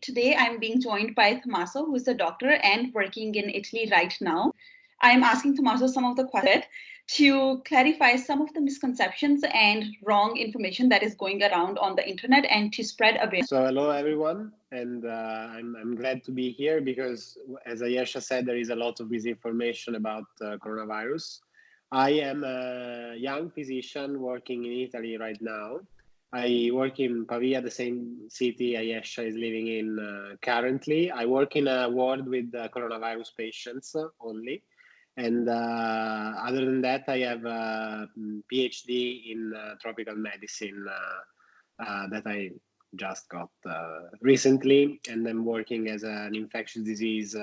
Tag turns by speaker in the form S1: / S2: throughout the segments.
S1: Today I'm being joined by Tommaso, who's a doctor and working in Italy right now. I'm asking Tommaso some of the questions to clarify some of the misconceptions and wrong information that is going around on the internet and to spread awareness.
S2: So hello everyone, and I'm glad to be here because, as Ayesha said, there is a lot of misinformation about coronavirus. I am a young physician working in Italy right now. I work in Pavia, the same city Ayesha is living in currently. I work in a ward with coronavirus patients only. And other than that, I have a PhD in tropical medicine that I just got recently, and I'm working as an infectious disease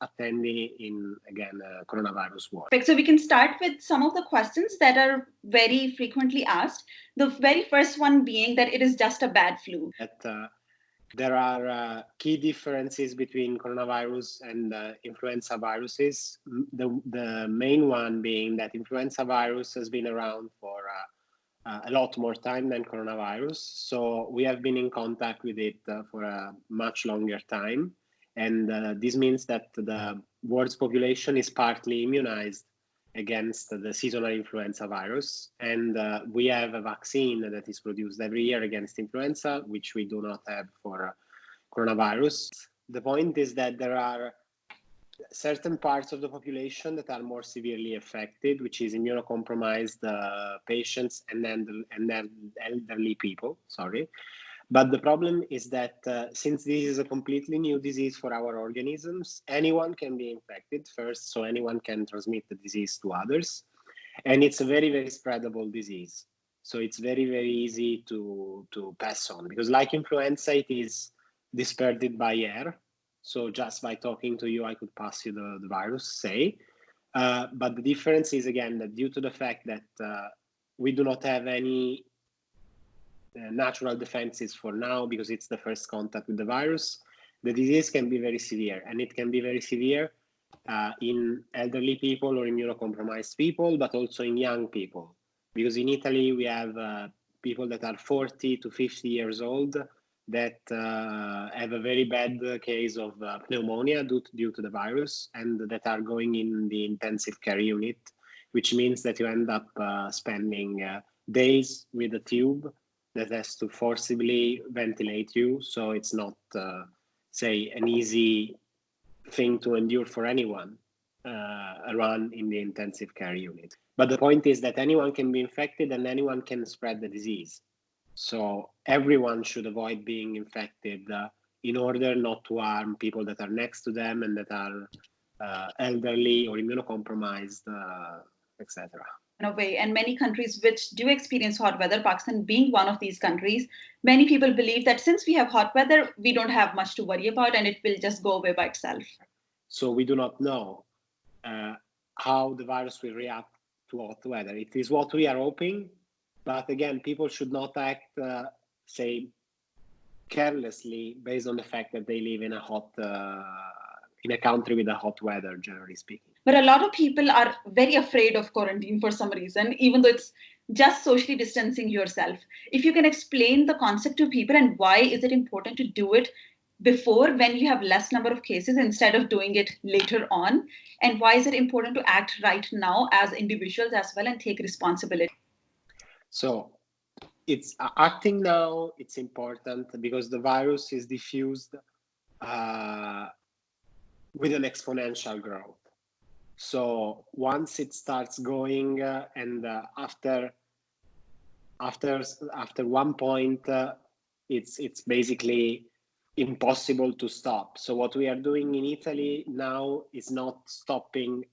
S2: attendee in, again, coronavirus ward.
S1: So we can start with some of the questions that are very frequently asked. The very first one being that it is just a bad flu.
S2: There are key differences between coronavirus and influenza viruses. The main one being that influenza virus has been around for a lot more time than coronavirus. So we have been in contact with it for a much longer time. And this means that the world's population is partly immunized against the seasonal influenza virus. And we have a vaccine that is produced every year against influenza, which we do not have for coronavirus. The point is that there are certain parts of the population that are more severely affected, which is immunocompromised patients and elderly people, sorry. But the problem is that since this is a completely new disease for our organisms, anyone can be infected first, so anyone can transmit the disease to others. And it's a very, very spreadable disease. So it's very, very easy to pass on, because like influenza, it is dispersed by air. So just by talking to you, I could pass you the virus, say. But the difference is, again, that due to the fact that we do not have any natural defenses for now, because it's the first contact with the virus, the disease can be very severe. And it can be very severe in elderly people or immunocompromised people, but also in young people. Because in Italy, we have people that are 40 to 50 years old that have a very bad case of pneumonia due to the virus, and that are going in the intensive care unit, which means that you end up spending days with a tube that has to forcibly ventilate you. So it's not, say, an easy thing to endure for anyone run in the intensive care unit. But the point is that anyone can be infected and anyone can spread the disease. So everyone should avoid being infected in order not to harm people that are next to them and that are elderly or immunocompromised, etc.
S1: In a way, and many countries which do experience hot weather, Pakistan being one of these countries, many people believe that since we have hot weather, we don't have much to worry about and it will just go away by itself.
S2: So we do not know how the virus will react to hot weather. It is what we are hoping, but again, people should not act, say, carelessly based on the fact that they live in a hot, in a country with a hot weather, generally speaking.
S1: But a lot of people are very afraid of quarantine for some reason, even though it's just socially distancing yourself. If you can explain the concept to people and why is it important to do it before, when you have less number of cases, instead of doing it later on, and why is it important to act right now as individuals as well and take responsibility?
S2: So it's acting now, it's important because the virus is diffused with an exponential growth. So once it starts going and after one point, it's basically impossible to stop. So what we are doing in Italy now is not stopping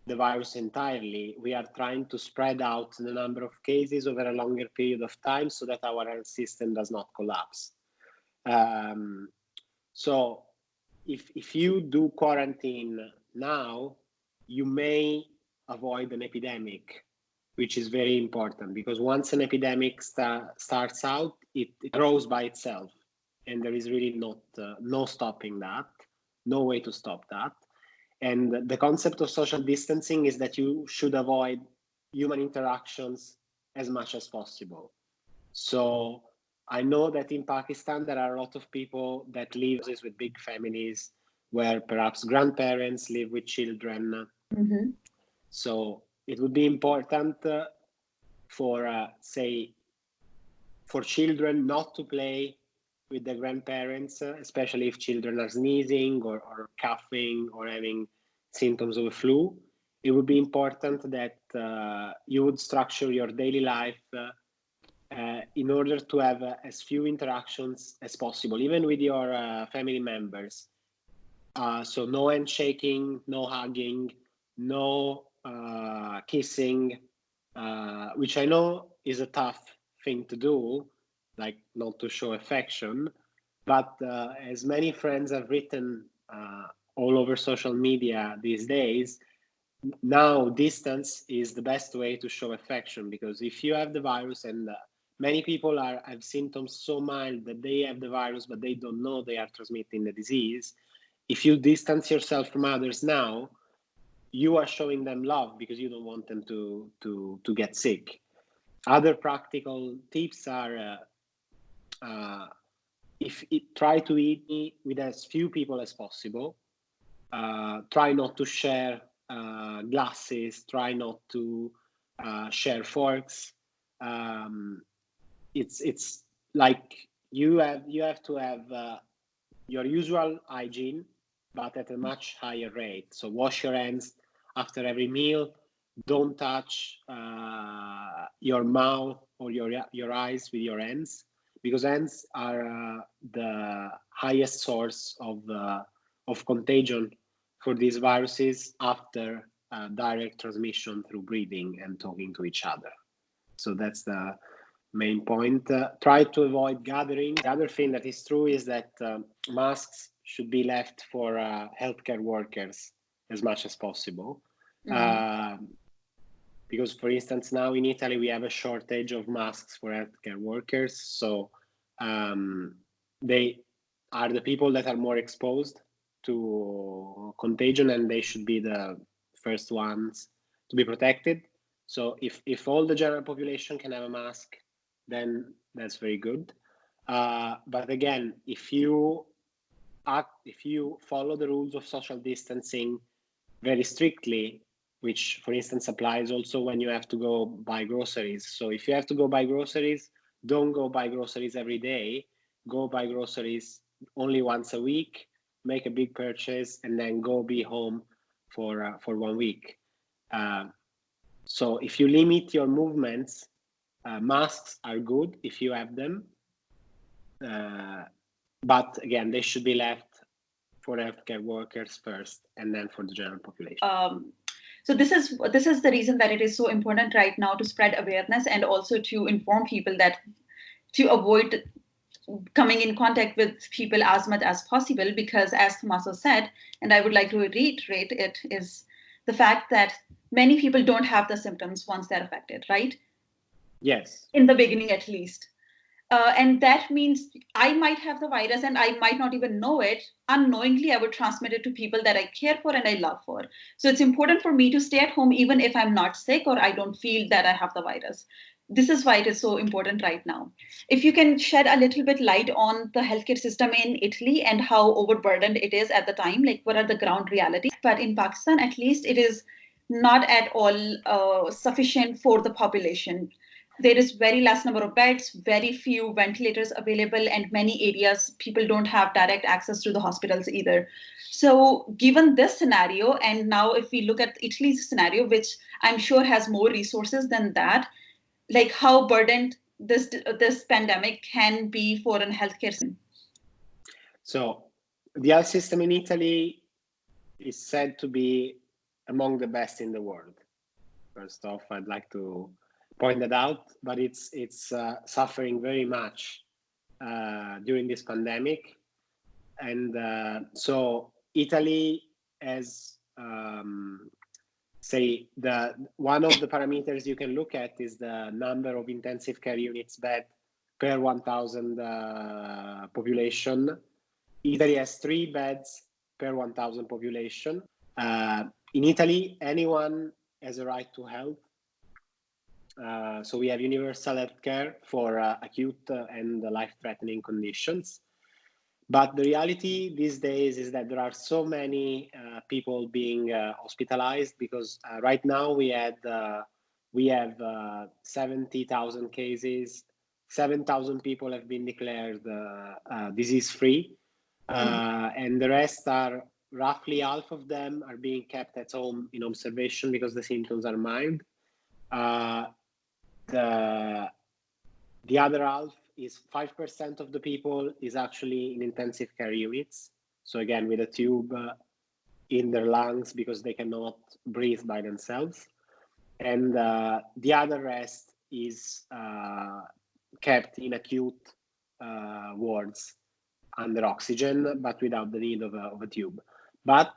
S2: the virus entirely. We are trying to spread out the number of cases over a longer period of time so that our health system does not collapse. So if you do quarantine now, you may avoid an epidemic, which is very important, because once an epidemic starts out, it grows by itself. And there is really no stopping that, no way to stop that. And the concept of social distancing is that you should avoid human interactions as much as possible. So I know that in Pakistan, there are a lot of people that live with big families where perhaps grandparents live with children.
S1: Mm-hmm.
S2: So it would be important for, say, for children not to play with the grandparents, especially if children are sneezing or coughing or having symptoms of a flu. It would be important that you would structure your daily life in order to have as few interactions as possible, even with your family members. So no handshaking, no hugging, no kissing, which I know is a tough thing to do, like not to show affection. But as many friends have written all over social media these days, now distance is the best way to show affection, because if you have the virus and many people have symptoms so mild that they have the virus but they don't know they are transmitting the disease, if you distance yourself from others now, you are showing them love because you don't want them to get sick. Other practical tips are try to eat with as few people as possible. Try not to share glasses. Try not to share forks. It's like you have to have your usual hygiene, but at a much higher rate. So wash your hands after every meal. Don't touch your mouth or your eyes with your hands, because hands are the highest source of contagion for these viruses after direct transmission through breathing and talking to each other. So that's the main point. Try to avoid gathering. The other thing that is true is that masks should be left for healthcare workers as much as possible. Because, for instance, now in Italy, we have a shortage of masks for healthcare workers. So they are the people that are more exposed to contagion, and they should be the first ones to be protected. So if all the general population can have a mask, then that's very good. But again, if you follow the rules of social distancing very strictly, which for instance applies also when you have to go buy groceries. So if you have to go buy groceries, don't go buy groceries every day. Go buy groceries only once a week, make a big purchase, and then go be home for 1 week. So if you limit your movements, masks are good if you have them. But again, they should be left for healthcare workers first, and then for the general population.
S1: So this is the reason that it is so important right now to spread awareness and also to inform people that to avoid coming in contact with people as much as possible, because as Tommaso said, and I would like to reiterate it, is the fact that many people don't have the symptoms once they're affected, right?
S2: Yes.
S1: In the beginning, at least. And that means I might have the virus and I might not even know it. Unknowingly, I would transmit it to people that I care for and I love for. So it's important for me to stay at home even if I'm not sick or I don't feel that I have the virus. This is why it is so important right now. If you can shed a little bit light on the healthcare system in Italy and how overburdened it is at the time, like what are the ground realities? But in Pakistan, at least, it is not at all sufficient for the population. There is very less number of beds, very few ventilators available, and many areas people don't have direct access to the hospitals either. So given this scenario, and now if we look at Italy's scenario, which I'm sure has more resources than that, like how burdened this pandemic can be for a healthcare system.
S2: So the health system in Italy is said to be among the best in the world. First off, I'd like to point that out, but it's suffering very much during this pandemic. And so Italy has, say, one of the parameters you can look at is the number of intensive care units bed per 1,000 population. Italy has 3 beds per 1,000 population. In Italy, anyone has a right to health. So we have universal healthcare for acute and life-threatening conditions. But the reality these days is that there are so many people being hospitalized because right now we have 70,000 cases. 7,000 people have been declared disease-free, and the rest are roughly half of them are being kept at home in observation because the symptoms are mild. The other half is 5% of the people is actually in intensive care units. So again, with a tube in their lungs because they cannot breathe by themselves. And the other rest is kept in acute wards under oxygen, but without the need of a tube. But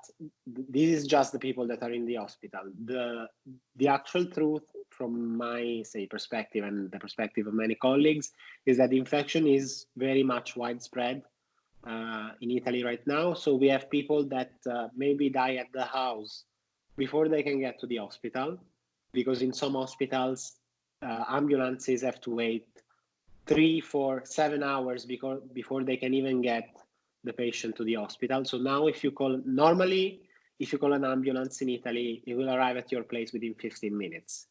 S2: this is just the people that are in the hospital. The actual truth, from my perspective and the perspective of many colleagues, is that the infection is very much widespread in Italy right now. So we have people that maybe die at the house before they can get to the hospital, because in some hospitals, ambulances have to wait 3, 4, 7 hours before they can even get the patient to the hospital. So now if you call an ambulance in Italy, it will arrive at your place within 15 minutes.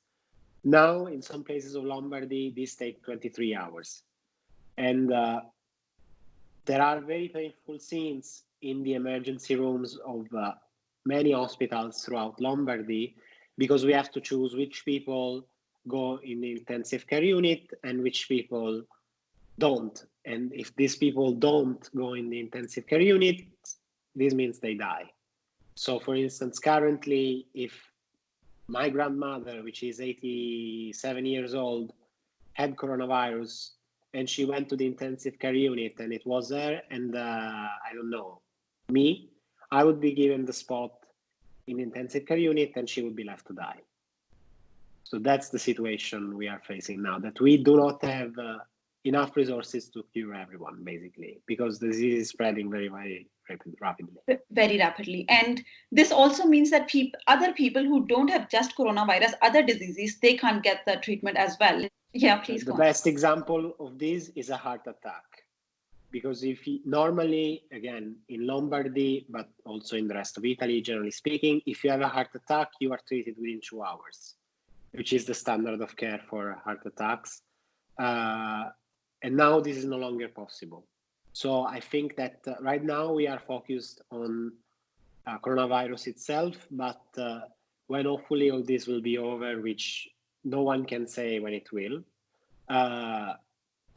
S2: Now, in some places of Lombardy, this takes 23 hours. And there are very painful scenes in the emergency rooms of many hospitals throughout Lombardy, because we have to choose which people go in the intensive care unit and which people don't. And if these people don't go in the intensive care unit, this means they die. So for instance, currently, if my grandmother, which is 87 years old, had coronavirus and she went to the intensive care unit and it was her and I don't know, me, I would be given the spot in the intensive care unit and she would be left to die. So that's the situation we are facing now, that we do not have enough resources to cure everyone, basically, because the disease is spreading very, very rapidly.
S1: Very rapidly. And this also means that other people who don't have just coronavirus, other diseases, they can't get the treatment as well. Yeah, please
S2: The
S1: go on.
S2: best example of this is a heart attack. Because if normally, again, in Lombardy, but also in the rest of Italy, generally speaking, if you have a heart attack, you are treated within 2 hours, which is the standard of care for heart attacks. And now this is no longer possible. So I think that right now we are focused on coronavirus itself, but when hopefully all this will be over, which no one can say when it will,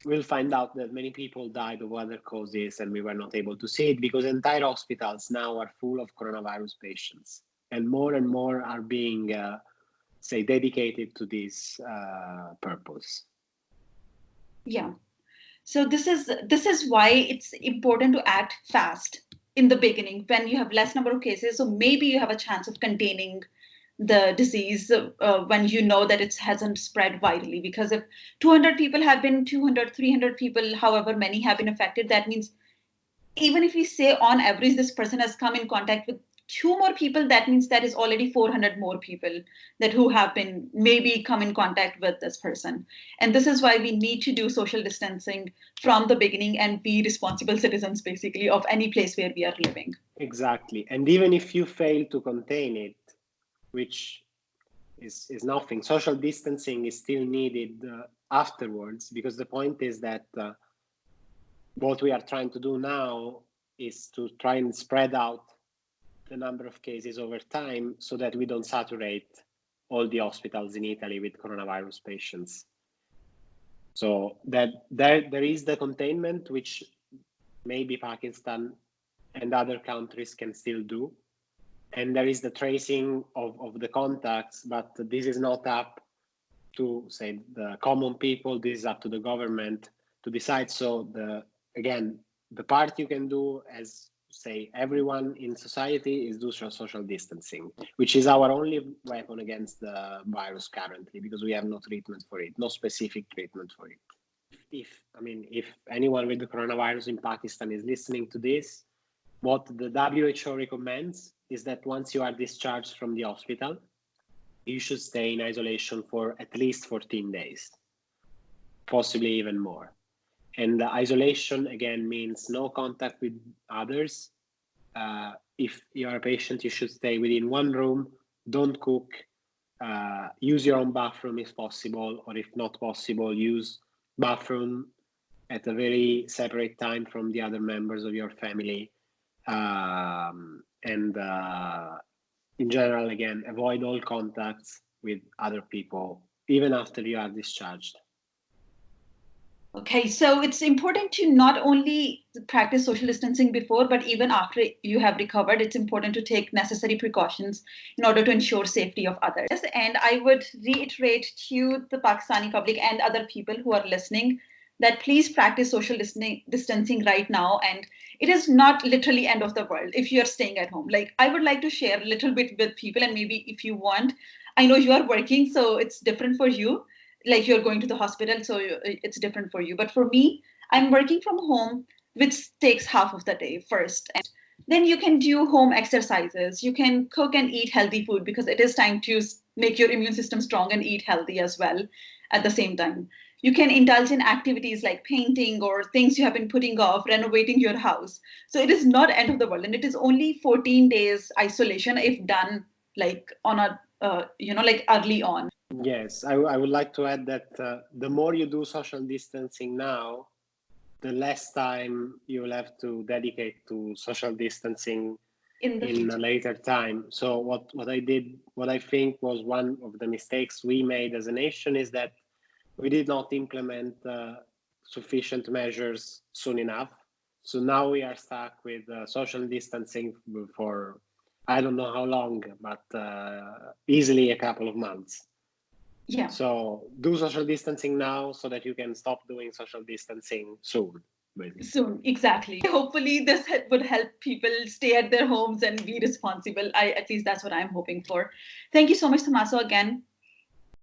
S2: we'll find out that many people died of other causes and we were not able to see it because entire hospitals now are full of coronavirus patients, and more are being, dedicated to this purpose.
S1: Yeah. So this is why it's important to act fast in the beginning when you have less number of cases. So maybe you have a chance of containing the disease when you know that it hasn't spread virally. Because if 200 people have been 200, 300 people, however many have been affected, that means even if we say on average this person has come in contact with 2 more people, that means that is already 400 more people that who have been maybe come in contact with this person. And this is why we need to do social distancing from the beginning and be responsible citizens, basically, of any place where we are living.
S2: Exactly. And even if you fail to contain it, which is nothing, social distancing is still needed afterwards, because the point is that what we are trying to do now is to try and spread out the number of cases over time so that we don't saturate all the hospitals in Italy with coronavirus patients. So that there is the containment, which maybe Pakistan and other countries can still do. And there is the tracing of the contacts, but this is not up to, say, the common people. This is up to the government to decide. So the part you can do as, say, everyone in society is do social distancing, which is our only weapon against the virus currently, because we have no treatment for it, no specific treatment for it. If anyone with the coronavirus in Pakistan is listening to this, what the WHO recommends is that once you are discharged from the hospital, you should stay in isolation for at least 14 days, possibly even more. And the isolation, again, means no contact with others. If you're a patient, you should stay within one room, don't cook, use your own bathroom if possible, or if not possible, use bathroom at a very separate time from the other members of your family. And in general, again, avoid all contacts with other people, even after you are discharged.
S1: Okay, so it's important to not only practice social distancing before, but even after you have recovered, it's important to take necessary precautions in order to ensure safety of others. And I would reiterate to the Pakistani public and other people who are listening that please practice social distancing right now. And it is not literally end of the world if you're staying at home. Like, I would like to share a little bit with people, and maybe if you want, I know you are working, so it's different for you, like you're going to the hospital, so it's different for you. But for me, I'm working from home, which takes half of the day first. And then you can do home exercises. You can cook and eat healthy food, because it is time to make your immune system strong and eat healthy as well at the same time. You can indulge in activities like painting or things you have been putting off, renovating your house. So it is not end of the world, and it is only 14 days isolation if done like on a like early on.
S2: Yes, I would like to add that the more you do social distancing now, the less time you'll have to dedicate to social distancing in a later time. So what I think was one of the mistakes we made as a nation is that we did not implement sufficient measures soon enough. So now we are stuck with social distancing for, I don't know how long, but easily a couple of months.
S1: Yeah.
S2: So do social distancing now so that you can stop doing social distancing soon. Basically.
S1: Soon, exactly. Hopefully this would help people stay at their homes and be responsible. At least that's what I'm hoping for. Thank you so much, Tommaso, again